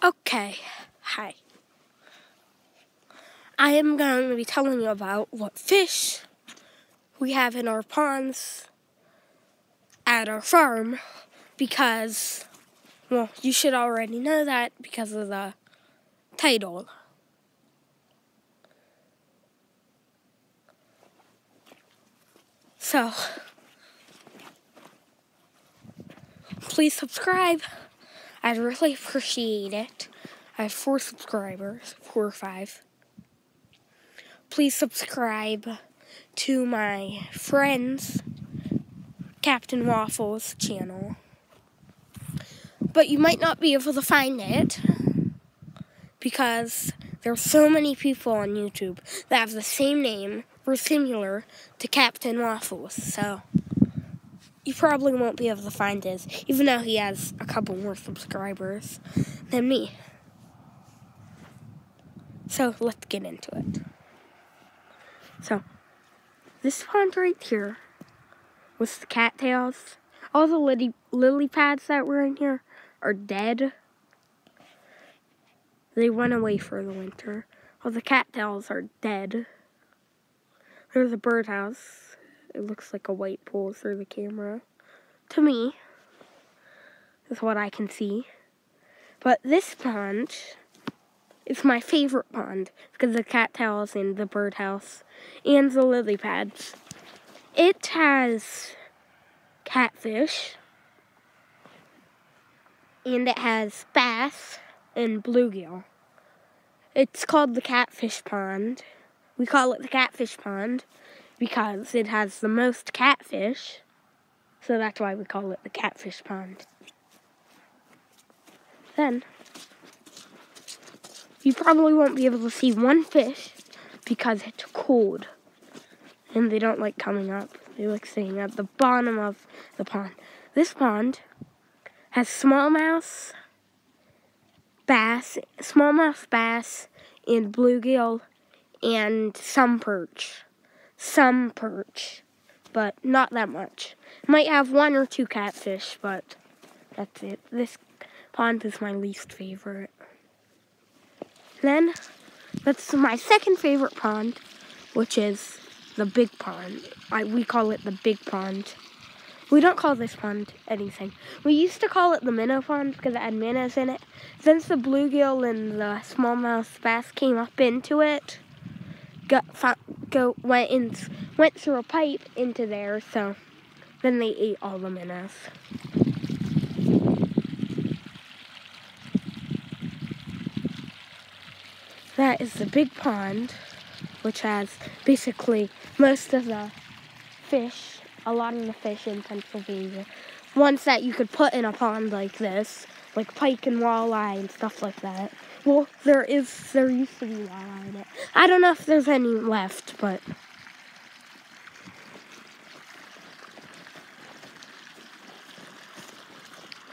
Okay, hi. I am going to be telling you about what fish we have in our ponds at our farm because, well, you should already know that because of the title. So, please subscribe. I'd really appreciate it. I have 4 subscribers, 4 or 5. Please subscribe to my friend's Captain Waffles channel. But you might not be able to find it because there's so many people on YouTube that have the same name or similar to Captain Waffles. So you probably won't be able to find his, even though he has a couple more subscribers than me. So let's get into it. So this pond right here with the cattails, all the lily pads that were in here are dead. They went away for the winter. All the cattails are dead. There's a birdhouse. It looks like a white pool through the camera. To me, is what I can see. But this pond is my favorite pond because of the cattails and the birdhouse and the lily pads. It has catfish and it has bass and bluegill. It's called the catfish pond. We call it the catfish pond because it has the most catfish. So that's why we call it the catfish pond. Then, you probably won't be able to see one fish because it's cold. And they don't like coming up. They like staying at the bottom of the pond. This pond has smallmouth, bass, and bluegill, and some perch. But not that much. Might have 1 or 2 catfish, but that's it. This pond is my least favorite. Then, that's my second favorite pond, which is the big pond. We call it the big pond. We don't call this pond anything. We used to call it the minnow pond because it had minnows in it. Since the bluegill and the smallmouth bass came up into it, went through a pipe into there, so then they ate all the minnows. That is the big pond, which has basically most of the fish, a lot of the fish in Pennsylvania. Ones that you could put in a pond like this, like pike and walleye and stuff like that. Well, there used to be walleye in it. I don't know if there's any left, but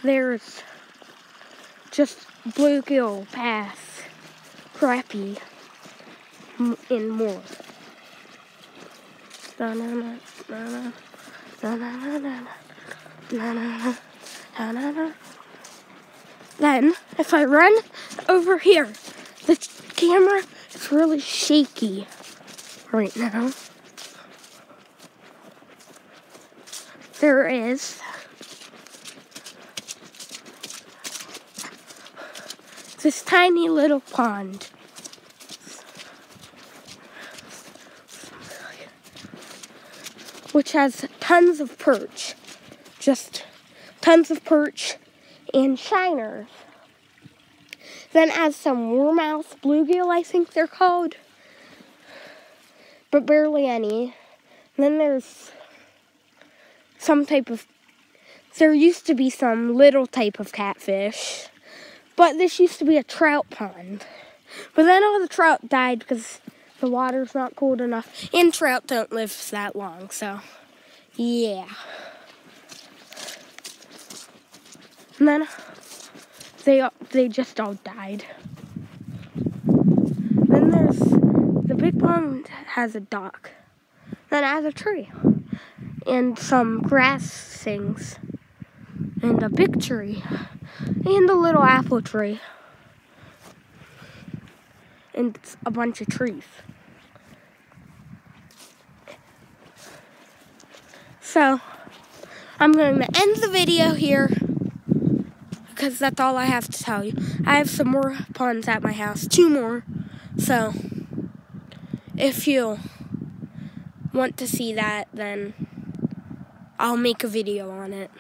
there's just bluegill, bass, crappie, and more. Na na na na na na na na na na na na na. Then, if I run over here, the camera is really shaky right now. There is this tiny little pond. Which has tons of perch. Just tons of perch and shiners. Then has some warmouth bluegill, I think they're called. But barely any. Then there's there used to be some little type of catfish. But this used to be a trout pond. But then all the trout died because the water's not cold enough. And trout don't live that long, so yeah. And then they just all died. Then there's the big pond has a dock. Then it has a tree. And some grass things. And a big tree. And a little apple tree. and it's a bunch of trees. So, I'm going to end the video here, because that's all I have to tell you. I have some more ponds at my house, 2 more. So, if you want to see that, then I'll make a video on it.